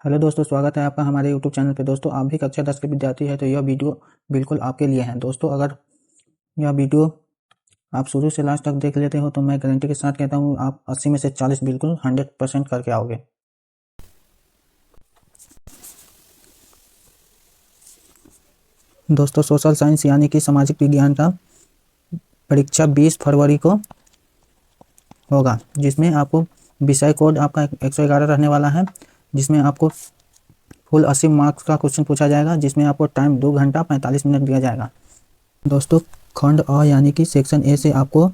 Hello दोस्तों, स्वागत है आपका हमारे यूट्यूब चैनल पे। दोस्तों, आप भी कक्षा 10 के विद्यार्थी हैं तो यह वीडियो बिल्कुल आपके लिए है। दोस्तों, अगर यह वीडियो आप शुरू से लास्ट तक देख लेते हो तो मैं गारंटी के साथ कहता हूँ आप 80 में से 40 बिल्कुल 100% करके आओगे। दोस्तों, सोशल साइंस यानी कि सामाजिक विज्ञान का परीक्षा 20 फरवरी को होगा, जिसमें आपको विषय कोड आपका 111 रहने वाला है, जिसमें आपको फुल 80 मार्क्स का क्वेश्चन पूछा जाएगा, जिसमें आपको टाइम 2 घंटा 45 मिनट दिया जाएगा। दोस्तों, खंड अ यानी कि सेक्शन ए से आपको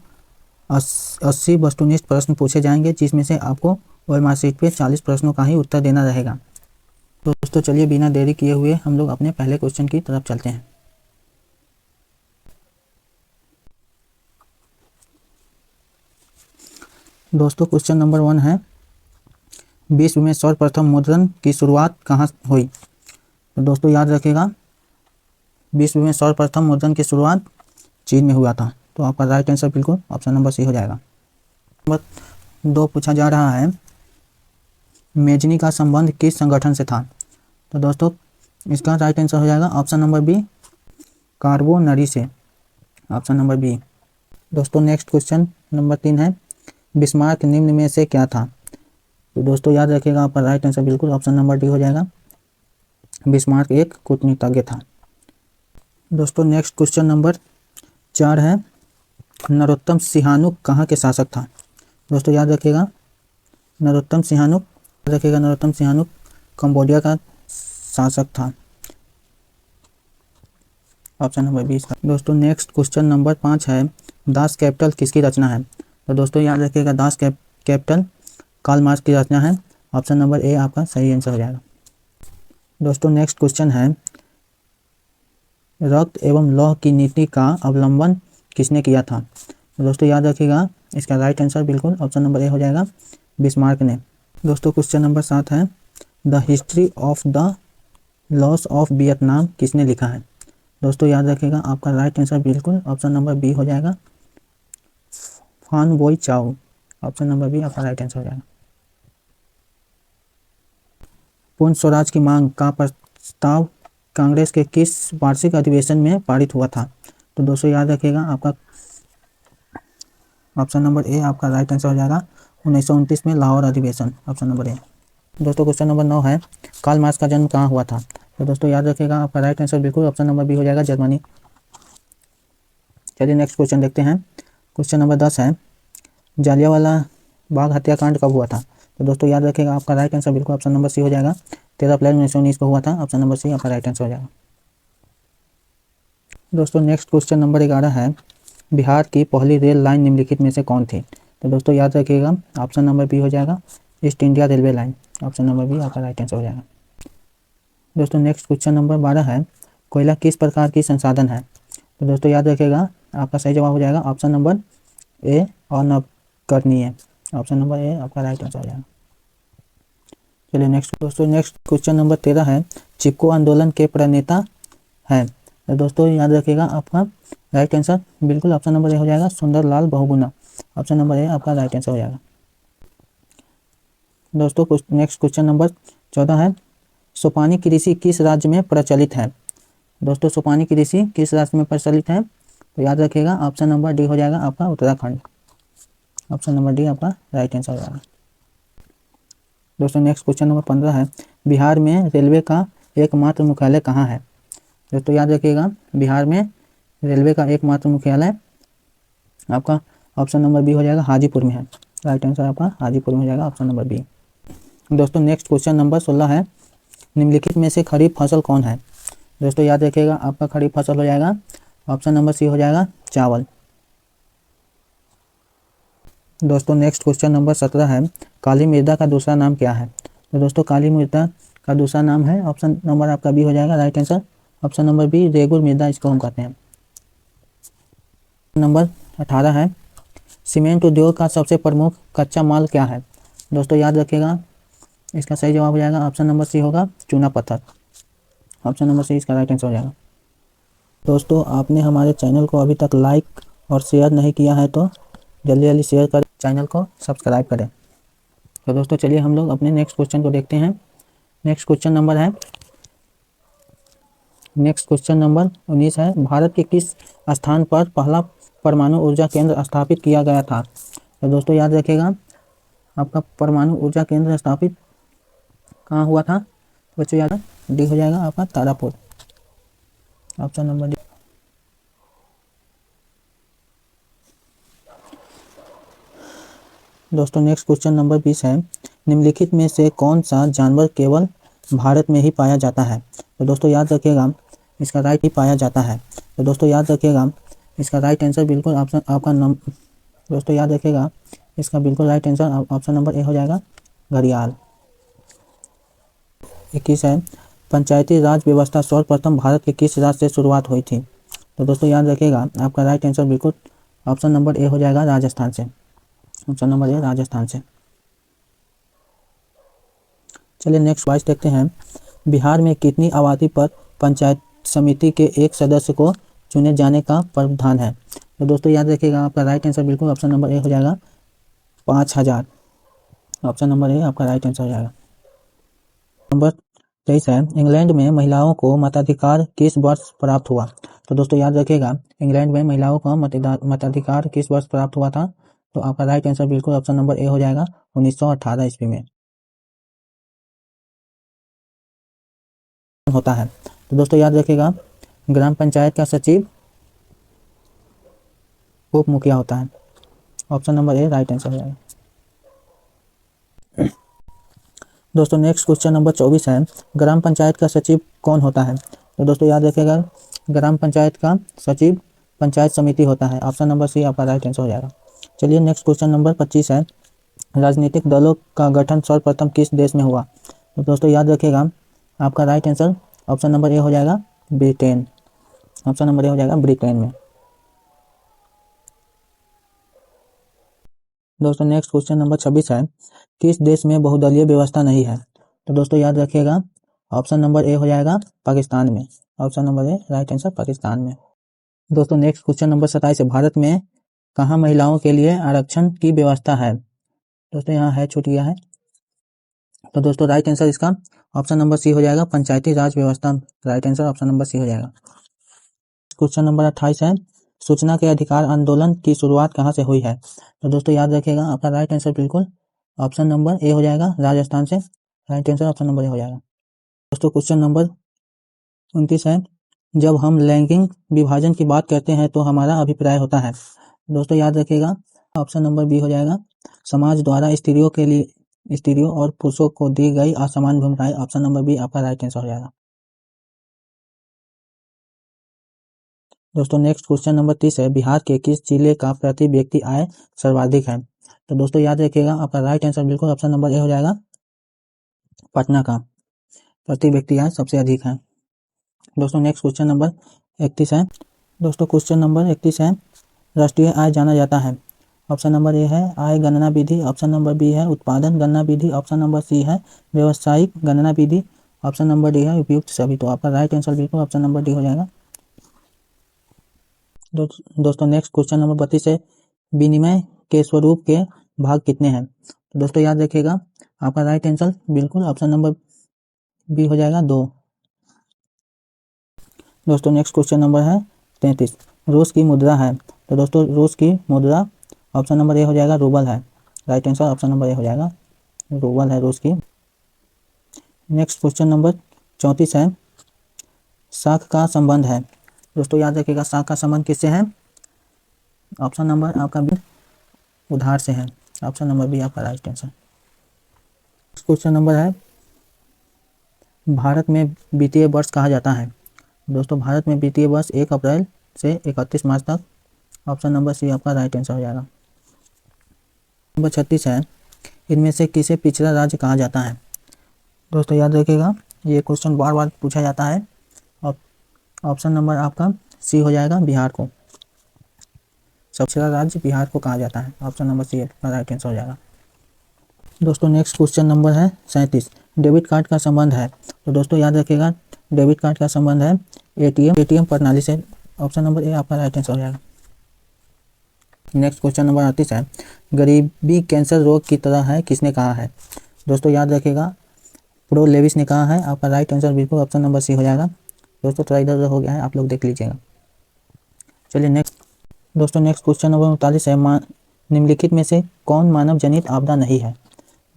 80 वस्तुनिष्ठ प्रश्न पूछे जाएंगे, जिसमें से आपको ओएमआर शीट पे 40 प्रश्नों का ही उत्तर देना रहेगा। दोस्तों, चलिए बिना देरी किए हुए हम लोग अपने पहले क्वेश्चन की तरफ चलते हैं। दोस्तों, क्वेश्चन नंबर 1 है, विश्व में सर्वप्रथम मुद्रण की शुरुआत कहाँ हुई? तो दोस्तों याद रखिएगा, विश्व में सर्वप्रथम मुद्रण की शुरुआत चीन में हुआ था। तो आपका राइट आंसर बिल्कुल ऑप्शन नंबर सी हो जाएगा। नंबर 2 पूछा जा रहा है, मेजनी का संबंध किस संगठन से था? तो दोस्तों इसका राइट आंसर हो जाएगा ऑप्शन नंबर बी, कार्बोनरी से, ऑप्शन नंबर बी। दोस्तों नेक्स्ट क्वेश्चन नंबर 3 है, बिस्मार्क निम्न में से क्या था? तो दोस्तों याद रखिएगा, आपका राइट आंसर बिल्कुल ऑप्शन नंबर डी हो जाएगा, बिस्मार्क एक कूटनीतिज्ञ था। दोस्तों नेक्स्ट क्वेश्चन नंबर 4 है, नरोत्तम सिहानुक कहाँ के शासक था? दोस्तों याद रखिएगा, नरोत्तम सिहानुक कंबोडिया का शासक था, ऑप्शन नंबर 20। दोस्तों नेक्स्ट क्वेश्चन नंबर 5 है, दास कैपिटल किसकी रचना है? तो दोस्तों याद रखिएगा, दास कैपिटल कार्ल मार्क्स की रचना है, ऑप्शन नंबर ए आपका सही आंसर हो जाएगा। दोस्तों नेक्स्ट क्वेश्चन है, रक्त एवं लौह की नीति का अवलंबन किसने किया था? तो दोस्तों याद रखिएगा, इसका राइट आंसर बिल्कुल ऑप्शन नंबर ए हो जाएगा, बिस्मार्क ने। दोस्तों क्वेश्चन नंबर 7 है, the history of the loss of Vietnam किसने लिखा है? दोस्तों याद रखिएगा, आपका राइट आंसर बिल्कुल ऑप्शन नंबर बी हो जाएगा, फान बोई चाओ, ऑप्शन नंबर बी आपका राइट आंसर हो जाएगा। पूर्ण स्वराज की मांग का प्रस्ताव कांग्रेस के किस वार्षिक अधिवेशन में पारित हुआ था? तो दोस्तों याद रखिएगा, आपका ऑप्शन नंबर ए आपका राइट आंसर हो जाएगा, 1929 में लाहौर अधिवेशन, ऑप्शन नंबर ए। दोस्तों क्वेश्चन नंबर 9 है, कार्ल मार्क्स का जन्म कहाँ हुआ था? तो दोस्तों याद रखिएगा, आपका राइट आंसर बिल्कुल ऑप्शन नंबर बी हो जाएगा, जर्मनी। चलिए नेक्स्ट क्वेश्चन देखते हैं। क्वेश्चन नंबर 10 है, जालियांवाला बाग हत्याकांड कब हुआ था? तो दोस्तों याद रखिएगा, आपका राइट आंसर बिल्कुल ऑप्शन नंबर सी हो जाएगा, 13 अप्रैल 1919 को हुआ था, ऑप्शन नंबर सी आपका राइट आंसर हो जाएगा। दोस्तों नेक्स्ट क्वेश्चन नंबर 11 है, बिहार की पहली रेल लाइन निम्नलिखित में से कौन थी? तो दोस्तों याद रखिएगा, ऑप्शन नंबर बी हो जाएगा, East India railway line, option number B आपका राइट आंसर हो जाएगा। दोस्तों नेक्स्ट क्वेश्चन नंबर 12 है, कोयला किस प्रकार की संसाधन है? तो दोस्तों याद रखिएगा, आपका सही जवाब हो जाएगा ऑप्शन नंबर ए, अनवकरणीय, ऑप्शन नंबर ए आपका राइट आंसर हो जाएगा। चलिए नेक्स्ट क्वेश्चन नंबर 13 है, चिपको आंदोलन के प्रणेता है? तो दोस्तों याद रखिएगा, आपका राइट आंसर बिल्कुल ऑप्शन नंबर ए हो जाएगा, Sundarlal Bahuguna, option number A आपका राइट आंसर हो जाएगा। दोस्तों नेक्स्ट क्वेश्चन नंबर 14 है, सोपानी कृषि किस राज्य में प्रचलित है? दोस्तों सोपानी कृषि किस राज्य में प्रचलित है? तो याद रखिएगा, ऑप्शन नंबर डी हो जाएगा, आपका उत्तराखंड, ऑप्शन नंबर डी आपका राइट आंसर हो जाएगा। दोस्तों नेक्स्ट क्वेश्चन नंबर 15 है, बिहार में रेलवे का एकमात्र मुख्यालय कहाँ है? दोस्तों याद रखिएगा, बिहार में रेलवे का एकमात्र मुख्यालय आपका ऑप्शन नंबर बी हो जाएगा, हाजीपुर में है, राइट आंसर आपका हाजीपुर में हो जाएगा, ऑप्शन नंबर बी। दोस्तों नेक्स्ट क्वेश्चन नंबर 16 है, निम्नलिखित में से खरीफ फसल कौन है? दोस्तों याद रखिएगा, आपका खरीफ फसल हो जाएगा, ऑप्शन नंबर सी हो जाएगा, चावल। दोस्तों नेक्स्ट क्वेश्चन नंबर 17 है, काली मृदा का दूसरा नाम क्या है? तो दोस्तों काली मृदा का दूसरा नाम है, ऑप्शन नंबर आपका बी हो जाएगा, right answer option number B, रेगुर मृदा इसको हम कहते हैं। नंबर 18 है, सीमेंट उद्योग का सबसे प्रमुख कच्चा माल क्या है? दोस्तों याद रखिएगा, इसका सही जवाब हो जाएगा, ऑप्शन नंबर सी होगा, चूना पत्थर, ऑप्शन नंबर सी इसका राइट आंसर हो जाएगा। दोस्तों आपने हमारे चैनल को अभी तक लाइक और शेयर नहीं किया है तो जल्दी जल्दी शेयर कर चैनल को सब्सक्राइब करें। तो दोस्तों चलिए हम लोग अपने नेक्स्ट क्वेश्चन को देखते हैं। नेक्स्ट क्वेश्चन नंबर 19 है, भारत के किस स्थान पर पहला परमाणु ऊर्जा केंद्र स्थापित किया गया था? तो दोस्तों याद रखिएगा, आपका परमाणु ऊर्जा केंद्र स्थापित कहाँ हुआ था? बच्चों याद है, डी हो जाएगा आपका तारापुर, ऑप्शन नंबर डी। दोस्तों नेक्स्ट क्वेश्चन नंबर 20 है, निम्नलिखित में से कौन सा जानवर केवल भारत में ही पाया जाता है? तो दोस्तों याद रखिएगा, इसका राइट ही पाया जाता है। तो दोस्तों याद रखिएगा, इसका राइट आंसर बिल्कुल ऑप्शन आपका दोस्तों याद रखिएगा, इसका बिल्कुल right answer option number A हो जाएगा, घड़ियाल। 21 है, पंचायती राज व्यवस्था सर्वप्रथम भारत के किस राज्य से शुरुआत हुई थी? तो दोस्तों याद रखिएगा, आपका राइट आंसर बिल्कुल ऑप्शन नंबर ए हो जाएगा, राजस्थान से, ऑप्शन नंबर ए राजस्थान से। चलिए नेक्स्ट 22 देखते हैं, बिहार में कितनी आबादी पर पंचायत समिति के एक सदस्य को चुने जाने का प्रावधान है? तो दोस्तों याद रखिएगा, आपका राइट आंसर बिल्कुल ऑप्शन नंबर ए हो जाएगा, 5000, ऑप्शन नंबर ए आपका राइट आंसर हो जाएगा। नंबर 23 है, इंग्लैंड में महिलाओं को मताधिकार किस वर्ष प्राप्त हुआ? तो दोस्तों याद रखिएगा, इंग्लैंड में महिलाओं को मताधिकार किस वर्ष प्राप्त हुआ था? तो आपका राइट आंसर बिल्कुल ऑप्शन नंबर ए हो जाएगा, 1918 ईस्वी में होता है। तो दोस्तों याद रखिएगा, ग्राम पंचायत का सचिव उप मुखिया होता है, ऑप्शन नंबर ए राइट आंसर हो जाएगा। दोस्तों नेक्स्ट क्वेश्चन नंबर 24 है, ग्राम पंचायत का सचिव कौन होता है? तो दोस्तों याद रखिएगा, ग्राम पंचायत का सचिव पंचायत समिति होता है, ऑप्शन नंबर सी आपका राइट आंसर हो जाएगा। चलिए नेक्स्ट क्वेश्चन नंबर 25 है, राजनीतिक दलों का गठन सर्वप्रथम किस देश में हुआ? तो दोस्तों याद रखिएगा, आपका right answer option number A हो जाएगा, ब्रिटेन, ऑप्शन नंबर ए हो जाएगा, ब्रिटेन में। दोस्तों नेक्स्ट क्वेश्चन नंबर 26 है, किस देश में बहुदलीय व्यवस्था नहीं है? तो दोस्तों याद रखिएगा, ऑप्शन नंबर ए हो जाएगा, पाकिस्तान में, ऑप्शन नंबर ए राइट आंसर, पाकिस्तान में। दोस्तों नेक्स्ट क्वेश्चन नंबर 27 है, भारत में कहाँ महिलाओं के लिए आरक्षण की व्यवस्था है? दोस्तों यहाँ है, छूट गया है। तो दोस्तों राइट आंसर इसका ऑप्शन नंबर सी हो जाएगा, पंचायती राज व्यवस्था, right answer option number C हो जाएगा। क्वेश्चन नंबर 28 है, सूचना के अधिकार आंदोलन की शुरुआत कहाँ से हुई है? तो दोस्तों याद रखिएगा, आपका राइट आंसर बिल्कुल ऑप्शन नंबर ए हो जाएगा, राजस्थान से, right answer option number A हो जाएगा। दोस्तों क्वेश्चन नंबर 29 है, जब हम लैंगिक विभाजन की बात करते हैं तो हमारा अभिप्राय होता है? दोस्तों याद रखिएगा, ऑप्शन नंबर बी हो जाएगा, समाज द्वारा स्त्रियों और पुरुषों को दी गई असमान भूमिकाएं, ऑप्शन नंबर बी आपका राइट आंसर हो जाएगा। दोस्तों नेक्स्ट क्वेश्चन नंबर 30 है, बिहार के किस जिले का प्रति व्यक्ति आय सर्वाधिक है? तो दोस्तों याद रखिएगा, आपका राइट आंसर बिल्कुल ऑप्शन नंबर ए हो जाएगा, पटना का प्रति व्यक्ति आय सबसे अधिक है। दोस्तों नेक्स्ट क्वेश्चन नंबर 31 है, दोस्तों क्वेश्चन नंबर 31 है, राष्ट्रीय आय जाना जाता है? ऑप्शन नंबर ए है आय गणना विधि, ऑप्शन नंबर बी है उत्पादन गणना विधि, ऑप्शन नंबर सी है व्यवसायिक गणना विधि, ऑप्शन नंबर डी है उपयुक्त सभी। तो आपका राइट आंसर बिल्कुल ऑप्शन नंबर डी हो जाएगा। दोस्तों नेक्स्ट क्वेश्चन नंबर 32 है, विनिमय के स्वरूप के भाग कितने हैं? तो दोस्तों याद रखिएगा, आपका राइट आंसर बिल्कुल ऑप्शन नंबर बी हो जाएगा, 2। दोस्तों नेक्स्ट क्वेश्चन नंबर है 33, रूस की मुद्रा है? तो दोस्तों रूस की मुद्रा ऑप्शन नंबर ए हो जाएगा, रूबल है, right answer option number A हो जाएगा, रूबल है रूस की। नेक्स्ट क्वेश्चन नंबर 34 है, साख का संबंध है? दोस्तों याद रखिएगा, साख का संबंध किससे है? ऑप्शन नंबर आपका बी उधार से है, ऑप्शन नंबर बी आपका राइट आंसर। क्वेश्चन नंबर है, भारत में वित्तीय वर्ष कहा जाता है? दोस्तों भारत में वित्तीय वर्ष 1 अप्रैल से 31 मार्च तक, ऑप्शन नंबर सी आपका राइट आंसर हो जाएगा। नंबर 36 है, इनमें से किसे पिछड़ा राज्य कहा जाता है? दोस्तों याद रखिएगा, ये क्वेश्चन बार बार पूछा जाता है, ऑप्शन नंबर आपका सी हो जाएगा, बिहार को, सबसे बड़ा राज्य बिहार को कहा जाता है, ऑप्शन नंबर सी आपका राइट आंसर हो जाएगा। दोस्तों नेक्स्ट क्वेश्चन नंबर है 37, डेबिट कार्ड का संबंध है? तो दोस्तों याद रखिएगा, डेबिट कार्ड का संबंध है एटीएम प्रणाली से, ऑप्शन नंबर ए आपका राइट आंसर हो जाएगा। नेक्स्ट क्वेश्चन नंबर 38 है, गरीबी कैंसर रोग की तरह है, किसने कहा है? दोस्तों याद रखिएगा, प्रो लेविस ने कहा है। आपका राइट आंसर बिल्कुल ऑप्शन नंबर सी हो जाएगा। दोस्तों थोड़ा इधर उधर हो गया है, आप लोग देख लीजिएगा। चलिए नेक्स्ट दोस्तों, नेक्स्ट क्वेश्चन नंबर 39 है, निम्नलिखित में से कौन मानव जनित आपदा नहीं है।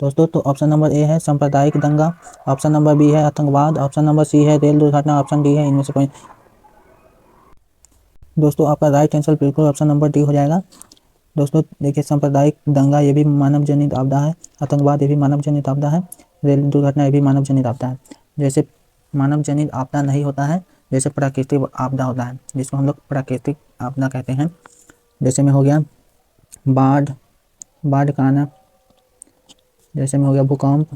दोस्तों तो ऑप्शन नंबर ए है सांप्रदायिक दंगा, ऑप्शन नंबर बी है आतंकवाद, ऑप्शन नंबर सी है रेल दुर्घटना, ऑप्शन डी है इनमें से कोई। दोस्तों आपका राइट आंसर बिल्कुल ऑप्शन नंबर डी हो जाएगा। दोस्तों देखिए, सांप्रदायिक दंगा ये भी मानव जनित आपदा है, आतंकवाद ये भी मानव जनित आपदा है, रेल दुर्घटना ये भी मानव जनित आपदा है। जैसे मानव जनित आपदा नहीं होता है, जैसे प्राकृतिक आपदा होता है, जिसको हम लोग प्राकृतिक आपदा कहते हैं। जैसे में हो गया बाढ़ का आना, जैसे में हो गया भूकंप।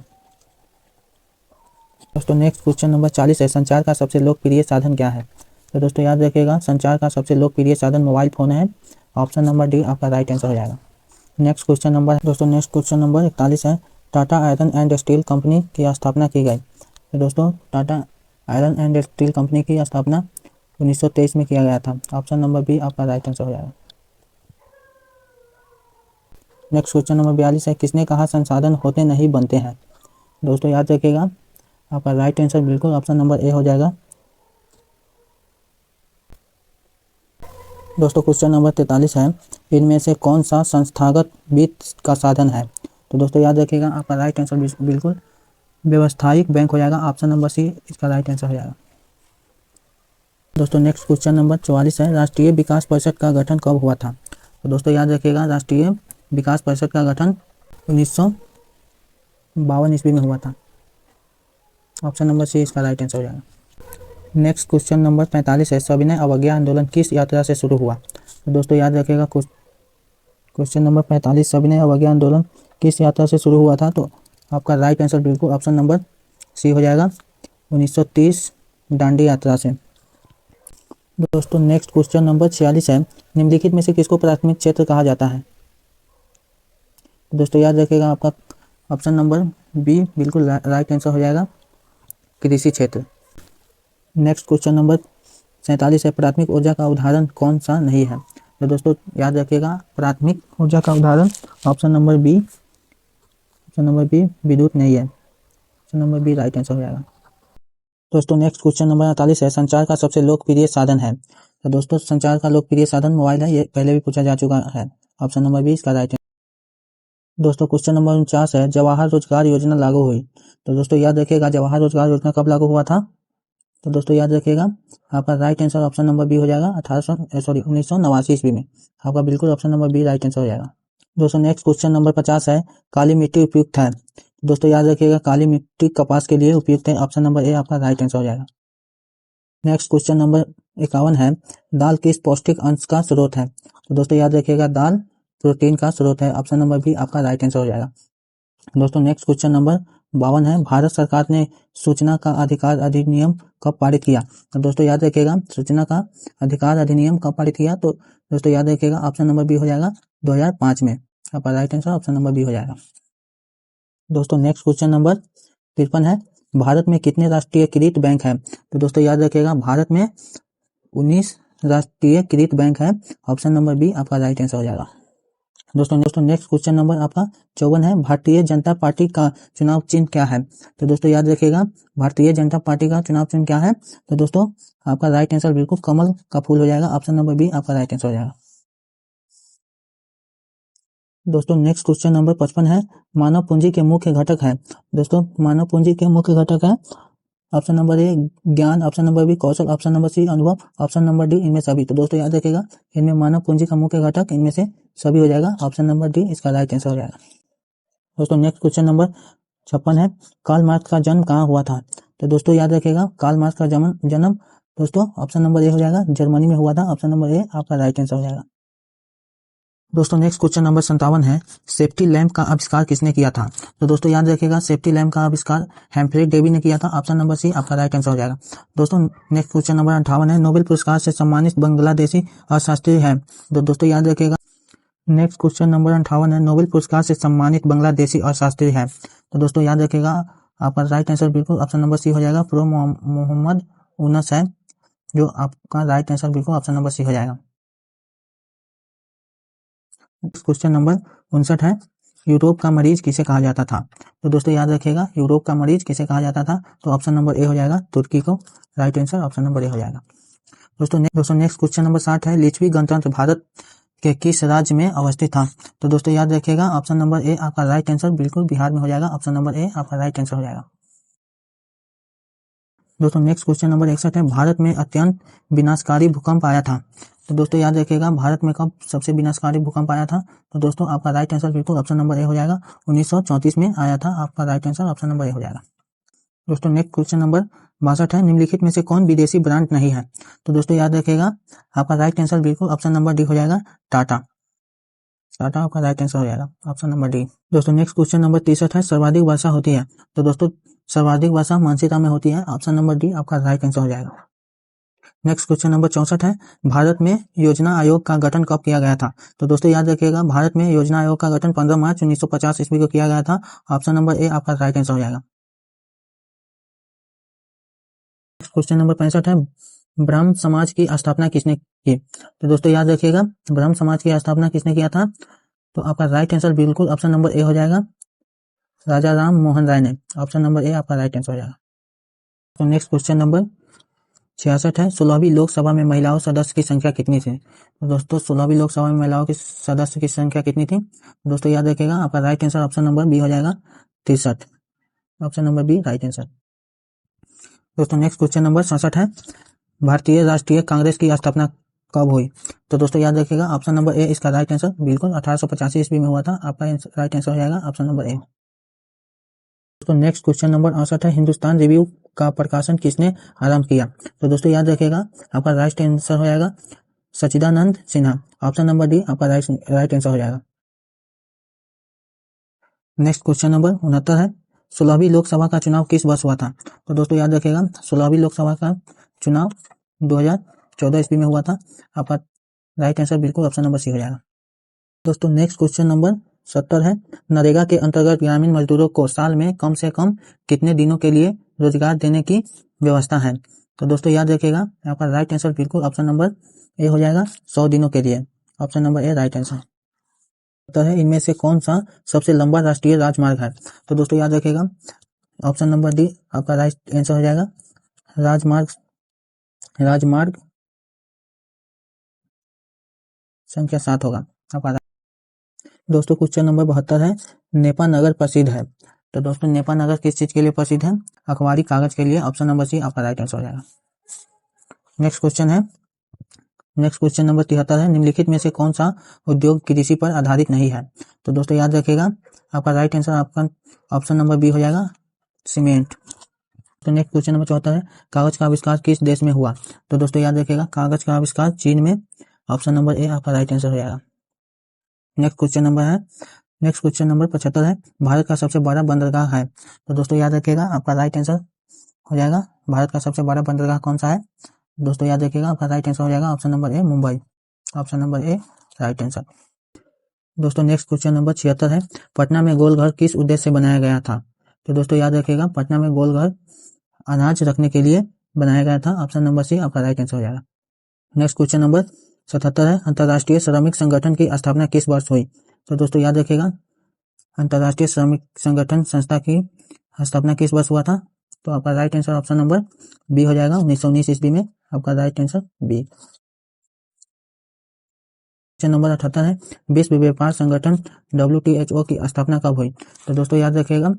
दोस्तों नेक्स्ट क्वेश्चन नंबर 40 है, संचार का सबसे लोकप्रिय साधन क्या है। तो दोस्तों याद रखिएगा, संचार का सबसे लोकप्रिय साधन मोबाइल फ़ोन है। ऑप्शन नंबर डी आपका राइट आंसर हो जाएगा। नेक्स्ट क्वेश्चन नंबर 41 है, Tata iron and steel company की स्थापना की गई। तो दोस्तों Tata iron and steel company की स्थापना 1923 में किया गया था। ऑप्शन नंबर बी आपका राइट आंसर हो जाएगा। नेक्स्ट क्वेश्चन नंबर 42 है, किसने कहा संसाधन होते नहीं बनते हैं। दोस्तों याद रखिएगा, आपका राइट आंसर बिल्कुल ऑप्शन नंबर ए हो जाएगा। दोस्तों क्वेश्चन नंबर 43 है, इनमें से कौन सा संस्थागत वित्त का साधन है। तो दोस्तों याद रखिएगा, आपका राइट आंसर बिल्कुल व्यवसायिक बैंक हो जाएगा। ऑप्शन नंबर सी इसका राइट आंसर हो जाएगा। दोस्तों नेक्स्ट क्वेश्चन नंबर 44 है, राष्ट्रीय विकास परिषद का गठन कब हुआ था। तो दोस्तों याद रखिएगा, राष्ट्रीय विकास परिषद का गठन 1952 ईस्वी में हुआ था। ऑप्शन नंबर सी इसका राइट आंसर हो जाएगा। नेक्स्ट क्वेश्चन नंबर 45 है, सविनय अवज्ञा आंदोलन किस यात्रा से शुरू हुआ। तो दोस्तों याद रखिएगा, क्वेश्चन नंबर 45, सविनय अवज्ञा आंदोलन किस यात्रा से शुरू हुआ था। तो आपका राइट आंसर बिल्कुल ऑप्शन नंबर सी हो जाएगा, 1930 दांडी यात्रा से। दोस्तों नेक्स्ट क्वेश्चन नंबर 46 है, निम्नलिखित में से किसको प्राथमिक क्षेत्र कहा जाता है। दोस्तों याद रखिएगा, आपका ऑप्शन नंबर बी बिल्कुल राइट आंसर हो जाएगा, कृषि क्षेत्र। नेक्स्ट क्वेश्चन नंबर 47 है, प्राथमिक ऊर्जा का उदाहरण कौन सा नहीं है। तो दोस्तों याद रखिएगा, प्राथमिक ऊर्जा का उदाहरण ऑप्शन नंबर बी विद्युत नहीं है। Option number B right answer हो जाएगा। दोस्तों नेक्स्ट क्वेश्चन नंबर 48 है, संचार का सबसे लोकप्रिय साधन है। तो दोस्तों संचार का लोकप्रिय साधन मोबाइल है, ये पहले भी पूछा जा चुका है। ऑप्शन नंबर बी इसका राइट आंसर। दोस्तों क्वेश्चन नंबर 49 है, जवाहर रोजगार योजना लागू हुई। तो दोस्तों याद रखिएगा, जवाहर रोजगार योजना कब लागू हुआ था। तो दोस्तों याद रखिएगा, आपका right answer option number B हो जाएगा, 1989 ईस्वी में। आपका बिल्कुल option number B right answer हो जाएगा। दोस्तों नेक्स्ट क्वेश्चन नंबर 50 है, काली मिट्टी उपयुक्त है। दोस्तों याद रखिएगा, काली मिट्टी कपास के लिए उपयुक्त है। ऑप्शन नंबर ए आपका राइट आंसर हो जाएगा। नेक्स्ट क्वेश्चन नंबर 51 है, दाल किस पौष्टिक अंश का स्रोत है। तो दोस्तों याद रखिएगा, दाल प्रोटीन का स्रोत है। ऑप्शन नंबर बी आपका राइट आंसर हो जाएगा। दोस्तों नेक्स्ट क्वेश्चन नंबर 52 है, भारत सरकार ने सूचना का अधिकार अधिनियम कब पारित किया। तो दोस्तों याद रखिएगा, सूचना का अधिकार अधिनियम कब पारित किया। तो दोस्तों याद रखिएगा, ऑप्शन नंबर बी हो जाएगा 2005 में। आपका right answer option number B हो जाएगा। दोस्तों नेक्स्ट क्वेश्चन नंबर 53 है, भारत में कितने राष्ट्रीयकृत बैंक है। तो दोस्तों याद रखिएगा, भारत में 19 राष्ट्रीयकृत बैंक है। ऑप्शन नंबर बी आपका राइट आंसर हो जाएगा। दोस्तों नेक्स्ट क्वेश्चन नंबर आपका 54 है, भारतीय जनता पार्टी का चुनाव चिन्ह क्या है। तो दोस्तों याद रखिएगा, भारतीय जनता पार्टी का चुनाव चिन्ह क्या है। तो दोस्तों आपका राइट आंसर बिल्कुल कमल का फूल हो जाएगा। ऑप्शन नंबर बी आपका राइट आंसर हो जाएगा। दोस्तों नेक्स्ट क्वेश्चन नंबर 55 है, मानव पूंजी के मुख्य घटक है। दोस्तों मानव पूंजी के मुख्य घटक है, ऑप्शन नंबर ए ज्ञान, ऑप्शन नंबर बी कौशल, ऑप्शन नंबर सी अनुभव, ऑप्शन नंबर डी इनमें सभी। तो दोस्तों याद रखिएगा, इनमें मानव पूंजी का मुख्य घटक इनमें से सभी हो जाएगा। ऑप्शन नंबर डी इसका राइट आंसर हो जाएगा। दोस्तों नेक्स्ट क्वेश्चन नंबर 56 है, कार्ल मार्क्स का जन्म कहाँ हुआ था। तो दोस्तों याद रखिएगा, कार्ल मार्क्स का जन्म दोस्तों ऑप्शन नंबर ए हो जाएगा, जर्मनी में हुआ था। ऑप्शन नंबर ए आपका राइट आंसर हो जाएगा। दोस्तों नेक्स्ट क्वेश्चन नंबर 57 है, सेफ्टी लैंप का आविष्कार किसने किया था। तो दोस्तों याद रखिएगा, सेफ्टी लैंप का आविष्कार हेम्फ्रे डेवी ने किया था। ऑप्शन नंबर सी आपका राइट आंसर हो जाएगा। दोस्तों नेक्स्ट क्वेश्चन नंबर 58 है, नोबेल पुरस्कार से सम्मानित बांग्लादेशी अर्थशास्त्री है। तो दोस्तों याद रखिएगा, नेक्स्ट क्वेश्चन नंबर 58 है, नोबेल पुरस्कार से सम्मानित बांग्लादेशी अर्थशास्त्री है। तो दोस्तों याद रखिएगा, आपका राइट आंसर बिल्कुल ऑप्शन नंबर सी हो जाएगा, प्रो मोहम्मद यूनुस है, जो आपका राइट आंसर बिल्कुल ऑप्शन नंबर सी हो जाएगा। क्वेश्चन नंबर 59 है, यूरोप का मरीज किसे कहा जाता था? तो दोस्तों याद रखिएगा, यूरोप का मरीज किसे कहा जाता था? तो ऑप्शन नंबर ए हो जाएगा तुर्की को, right answer option number A हो जाएगा। दोस्तों नेक्स्ट क्वेश्चन नंबर 60 है, लिच्छवी गणतंत्र भारत के किस राज्य में अवस्थित था? तो दोस्तों याद रखिएगा, ऑप्शन नंबर ए आपका राइट आंसर बिल्कुल बिहार में हो जाएगा, ऑप्शन नंबर ए आपका राइट आंसर हो जाएगा। दोस्तों नेक्स्ट क्वेश्चन नंबर 61 है, भारत में अत्यंत विनाशकारी भूकंप आया था? तो दोस्तों याद रखिएगा, भारत में कब सबसे विनाशकारी भूकंप आया था? तो दोस्तों आपका राइट आंसर बिल्कुल ऑप्शन नंबर ए हो जाएगा, 1934 में आया था, आपका right answer option number A हो जाएगा। दोस्तों नेक्स्ट क्वेश्चन नंबर 62 है, निम्नलिखित में से कौन विदेशी ब्रांड नहीं है? तो दोस्तों याद रखिएगा, आपका राइट आंसर बिल्कुल ऑप्शन नंबर डी हो जाएगा, टाटा। टाटा आपका राइट आंसर हो जाएगा, ऑप्शन नंबर डी। दोस्तों नेक्स्ट क्वेश्चन नंबर 63 है, सर्वाधिक वर्षा होती है? तो दोस्तों सर्वाधिक वर्षा मानसीता में होती है, ऑप्शन नंबर डी आपका राइट आंसर हो जाएगा। नेक्स्ट क्वेश्चन नंबर 64 है, भारत में योजना आयोग का गठन कब किया गया था? तो दोस्तों याद रखिएगा, भारत में योजना आयोग का गठन 15 मार्च 1950 ईस्वी को किया गया था, ऑप्शन नंबर ए आपका राइट आंसर हो जाएगा। क्वेश्चन नंबर 65 है, ब्रह्म समाज की स्थापना किसने की? तो दोस्तों याद रखिएगा, ब्रह्म समाज की स्थापना किसने किया था? तो आपका राइट आंसर बिल्कुल ऑप्शन नंबर ए हो जाएगा, राजा राम मोहन राय ने, ऑप्शन नंबर ए आपका राइट आंसर हो जाएगा। तो नेक्स्ट क्वेश्चन नंबर 66 है, 16वीं लोकसभा में महिलाओं सदस्य की संख्या कितनी थी? तो दोस्तों 16वीं लोकसभा में महिलाओं की सदस्य की संख्या कितनी थी? दोस्तों याद रखिएगा, आपका right answer option number B हो जाएगा, 63, option number B right answer. दोस्तों नेक्स्ट क्वेश्चन नंबर 67 है, भारतीय राष्ट्रीय कांग्रेस की स्थापना कब हुई? तो दोस्तों याद रखिएगा, ऑप्शन नंबर ए इसका राइट आंसर बिल्कुल 1885 ईस्वी में हुआ था, आपका राइट आंसर हो जाएगा ऑप्शन नंबर ए। दोस्तों नेक्स्ट क्वेश्चन नंबर 68 है, हिंदुस्तान रिव्यू का प्रकाशन किसने आरंभ किया? तो दोस्तों याद रखिएगा, आपका राइट आंसर हो जाएगा सच्चिदानंद सिन्हा, ऑप्शन नंबर डी आपका राइट आंसर हो जाएगा। नेक्स्ट क्वेश्चन नंबर 69 है, 16वीं लोकसभा का चुनाव किस वर्ष हुआ था? तो दोस्तों याद रखिएगा, 16वीं लोकसभा का चुनाव 2014 ईस्वी में हुआ था, आपका राइट आंसर बिल्कुल ऑप्शन नंबर सी हो जाएगा। दोस्तों नेक्स्ट क्वेश्चन नंबर 70 है, नरेगा के अंतर्गत ग्रामीण मजदूरों को साल में कम से कम कितने दिनों के लिए रोजगार देने की व्यवस्था है? तो दोस्तों याद रखिएगा, आपका राइट आंसर बिल्कुल ऑप्शन नंबर ए हो जाएगा, 100 दिनों के लिए, ऑप्शन नंबर ए राइट आंसर है। इनमें से कौन सा सबसे लंबा राष्ट्रीय राजमार्ग है? तो दोस्तों याद रखिएगा, ऑप्शन नंबर डी आपका राइट आंसर हो जाएगा, राजमार्ग संख्या 7 होगा आपका। दोस्तों क्वेश्चन नंबर 72 है, नेपा नगर प्रसिद्ध है? तो दोस्तों नेपा नगर किस चीज के लिए प्रसिद्ध है? अखबारी कागज के लिए, ऑप्शन नंबर सी आपका राइट आंसर हो जाएगा। नेक्स्ट क्वेश्चन नंबर 73 है, निम्नलिखित में से कौन सा उद्योग कृषि पर आधारित नहीं है? तो दोस्तों याद रखिएगा, आपका राइट आंसर आपका ऑप्शन नंबर बी हो जाएगा, सीमेंट। तो नेक्स्ट क्वेश्चन नंबर 74 है, कागज का आविष्कार किस देश में हुआ? तो दोस्तों याद रखिएगा, कागज का आविष्कार चीन में, ऑप्शन नंबर ए आपका राइट आंसर हो जाएगा। नेक्स्ट क्वेश्चन नंबर 75 है, भारत का सबसे बड़ा बंदरगाह है? तो दोस्तों याद रखिएगा, आपका राइट आंसर हो जाएगा, भारत का सबसे बड़ा बंदरगाह कौन सा है? दोस्तों याद रखिएगा, आपका राइट आंसर हो जाएगा ऑप्शन नंबर ए, मुंबई, ऑप्शन नंबर ए राइट आंसर। दोस्तों नेक्स्ट क्वेश्चन नंबर 76 है, पटना में गोलघर किस उद्देश्य से बनाया गया था? तो दोस्तों याद रखिएगा, पटना में गोलघर अनाज रखने के लिए बनाया गया था, ऑप्शन नंबर सी आपका राइट आंसर हो जाएगा। नेक्स्ट क्वेश्चन नंबर 77 है, अंतर्राष्ट्रीय श्रमिक संगठन की स्थापना किस वर्ष हुई? तो दोस्तों याद रखिएगा, अंतर्राष्ट्रीय श्रमिक संगठन संस्था की स्थापना किस वर्ष हुआ था? तो आपका right answer option number B हो जाएगा, 1919 ईस्वी में, आपका right answer B. Question number 78 है, विश्व व्यापार संगठन WTO की स्थापना कब हुई? तो दोस्तों याद रखिएगा,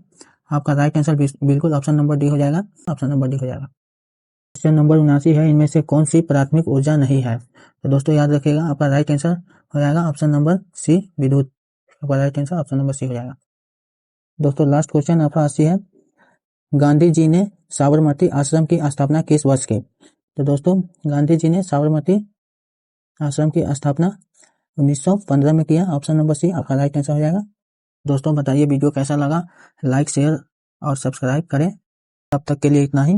आपका राइट आंसर बिल्कुल ऑप्शन नंबर डी हो जाएगा, ऑप्शन नंबर डी हो जाएगा। क्वेश्चन नंबर 79 है, इनमें से कौन सी प्राथमिक ऊर्जा नहीं है? तो दोस्तों याद रखिएगा, आपका राइट आंसर हो जाएगा ऑप्शन नंबर सी, विद्युत, आपका right answer option number C हो जाएगा। दोस्तों लास्ट क्वेश्चन आपका 80 है, गांधी जी ने साबरमती आश्रम की स्थापना किस वर्ष की? तो दोस्तों गांधी जी ने साबरमती आश्रम की स्थापना 1915 में किया, ऑप्शन नंबर सी आपका राइट आंसर हो जाएगा। दोस्तों बताइए वीडियो कैसा लगा, लाइक शेयर और सब्सक्राइब करें। तब तक के लिए इतना ही।